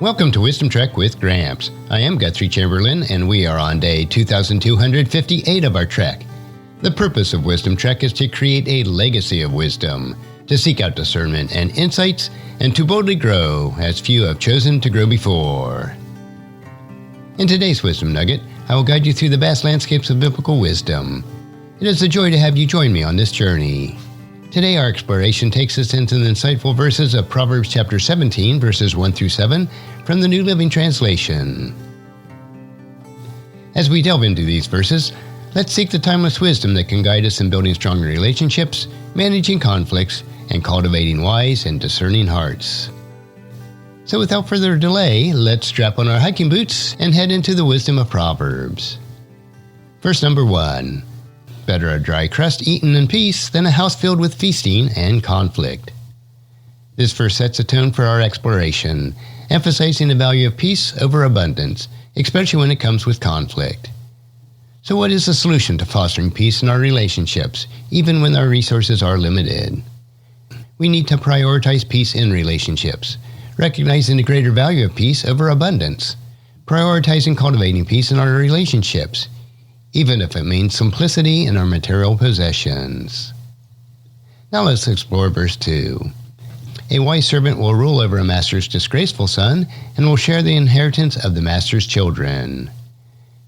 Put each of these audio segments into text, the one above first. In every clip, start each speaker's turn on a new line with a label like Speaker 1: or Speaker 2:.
Speaker 1: Welcome to Wisdom Trek with Gramps. I am Guthrie Chamberlain, and we are on day 2258 of our trek. The purpose of Wisdom Trek is to create a legacy of wisdom, to seek out discernment and insights, and to boldly grow as few have chosen to grow before. In today's Wisdom Nugget, I will guide you through the vast landscapes of biblical wisdom. It is a joy to have you join me on this journey. Today our exploration takes us into the insightful verses of Proverbs chapter 17, verses 1 through 7, from the New Living Translation. As we delve into these verses, let's seek the timeless wisdom that can guide us in building stronger relationships, managing conflicts, and cultivating wise and discerning hearts. So without further delay, let's strap on our hiking boots and head into the wisdom of Proverbs. Verse number 1. Better a dry crust eaten in peace than a house filled with feasting and conflict. This verse sets a tone for our exploration, emphasizing the value of peace over abundance, especially when it comes with conflict. So what is the solution to fostering peace in our relationships, even when our resources are limited? We need to prioritize peace in relationships, recognizing the greater value of peace over abundance, prioritizing cultivating peace in our relationships, even if it means simplicity in our material possessions. Now let's explore verse 2. A wise servant will rule over a master's disgraceful son and will share the inheritance of the master's children.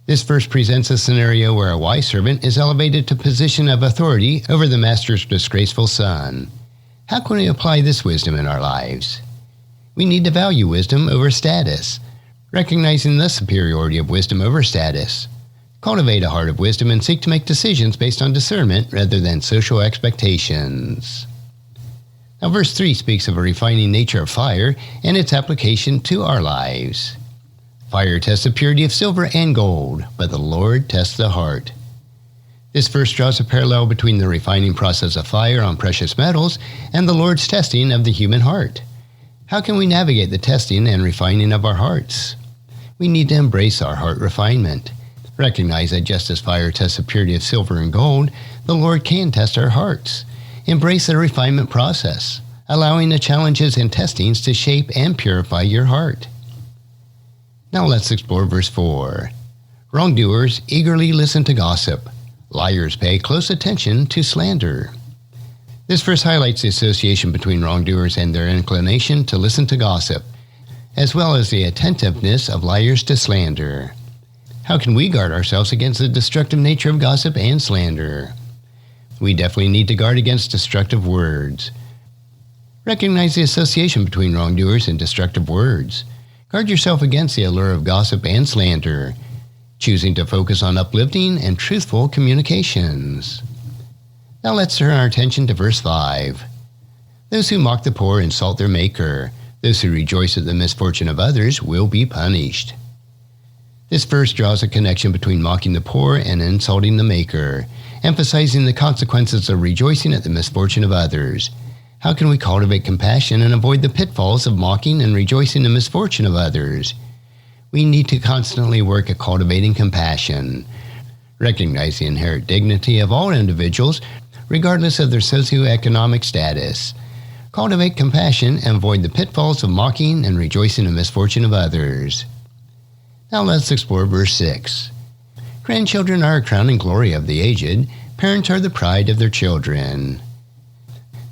Speaker 1: This verse presents a scenario where a wise servant is elevated to a position of authority over the master's disgraceful son. How can we apply this wisdom in our lives? We need to value wisdom over status, recognizing the superiority of wisdom over status. Cultivate a heart of wisdom and seek to make decisions based on discernment rather than social expectations. Now verse 3 speaks of a refining nature of fire and its application to our lives. Fire tests the purity of silver and gold, but the Lord tests the heart. This verse draws a parallel between the refining process of fire on precious metals and the Lord's testing of the human heart. How can we navigate the testing and refining of our hearts? We need to embrace our heart refinement. Recognize that just as fire tests the purity of silver and gold, the Lord can test our hearts. Embrace the refinement process, allowing the challenges and testings to shape and purify your heart. Now let's explore verse 4. Wrongdoers eagerly listen to gossip. Liars pay close attention to slander. This verse highlights the association between wrongdoers and their inclination to listen to gossip, as well as the attentiveness of liars to slander. How can we guard ourselves against the destructive nature of gossip and slander? We definitely need to guard against destructive words. Recognize the association between wrongdoers and destructive words. Guard yourself against the allure of gossip and slander, choosing to focus on uplifting and truthful communications. Now let's turn our attention to verse 5. Those who mock the poor insult their Maker. Those who rejoice at the misfortune of others will be punished. This verse draws a connection between mocking the poor and insulting the Maker, emphasizing the consequences of rejoicing at the misfortune of others. How can we cultivate compassion and avoid the pitfalls of mocking and rejoicing the misfortune of others? We need to constantly work at cultivating compassion. Recognize the inherent dignity of all individuals, regardless of their socioeconomic status. Cultivate compassion and avoid the pitfalls of mocking and rejoicing the misfortune of others. Now let's explore verse 6. Grandchildren are a crowning glory of the aged. Parents are the pride of their children.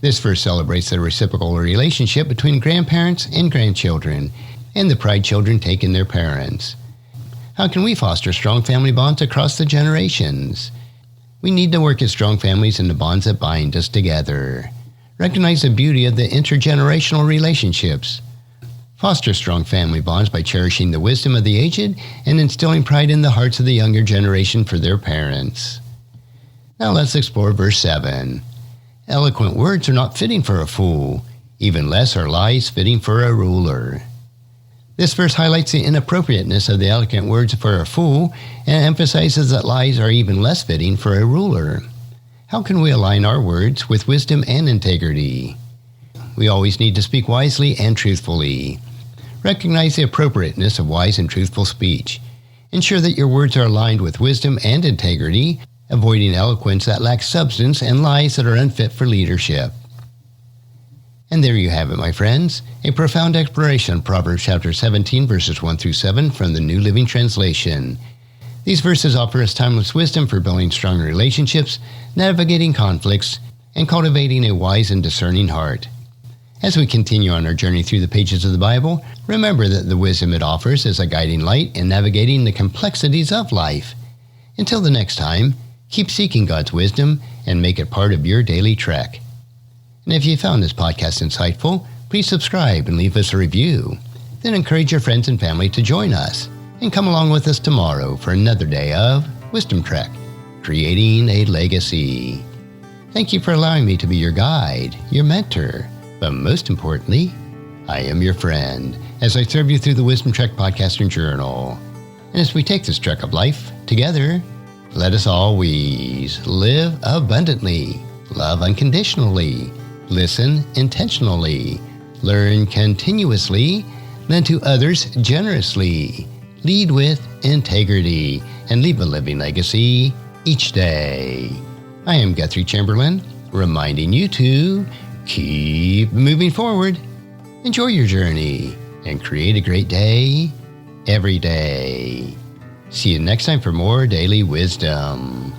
Speaker 1: This verse celebrates the reciprocal relationship between grandparents and grandchildren, and the pride children take in their parents. How can we foster strong family bonds across the generations? We need to work as strong families in the bonds that bind us together. Recognize the beauty of the intergenerational relationships. Foster strong family bonds by cherishing the wisdom of the aged and instilling pride in the hearts of the younger generation for their parents. Now let's explore verse 7. Eloquent words are not fitting for a fool, even less are lies fitting for a ruler. This verse highlights the inappropriateness of the eloquent words for a fool and emphasizes that lies are even less fitting for a ruler. How can we align our words with wisdom and integrity? We always need to speak wisely and truthfully. Recognize the appropriateness of wise and truthful speech. Ensure that your words are aligned with wisdom and integrity, avoiding eloquence that lacks substance and lies that are unfit for leadership. And there you have it, my friends, a profound exploration of Proverbs chapter 17, verses 1 through 7 from the New Living Translation. These verses offer us timeless wisdom for building stronger relationships, navigating conflicts, and cultivating a wise and discerning heart. As we continue on our journey through the pages of the Bible, remember that the wisdom it offers is a guiding light in navigating the complexities of life. Until the next time, keep seeking God's wisdom and make it part of your daily trek. And if you found this podcast insightful, please subscribe and leave us a review. Then encourage your friends and family to join us and come along with us tomorrow for another day of Wisdom Trek, creating a legacy. Thank you for allowing me to be your guide, your mentor, but most importantly, I am your friend as I serve you through the Wisdom Trek podcast and journal. And as we take this trek of life together, let us always live abundantly, love unconditionally, listen intentionally, learn continuously, lend to others generously, lead with integrity, and leave a living legacy each day. I am Guthrie Chamberlain, reminding you to keep moving forward, enjoy your journey, and create a great day every day. See you next time for more daily wisdom.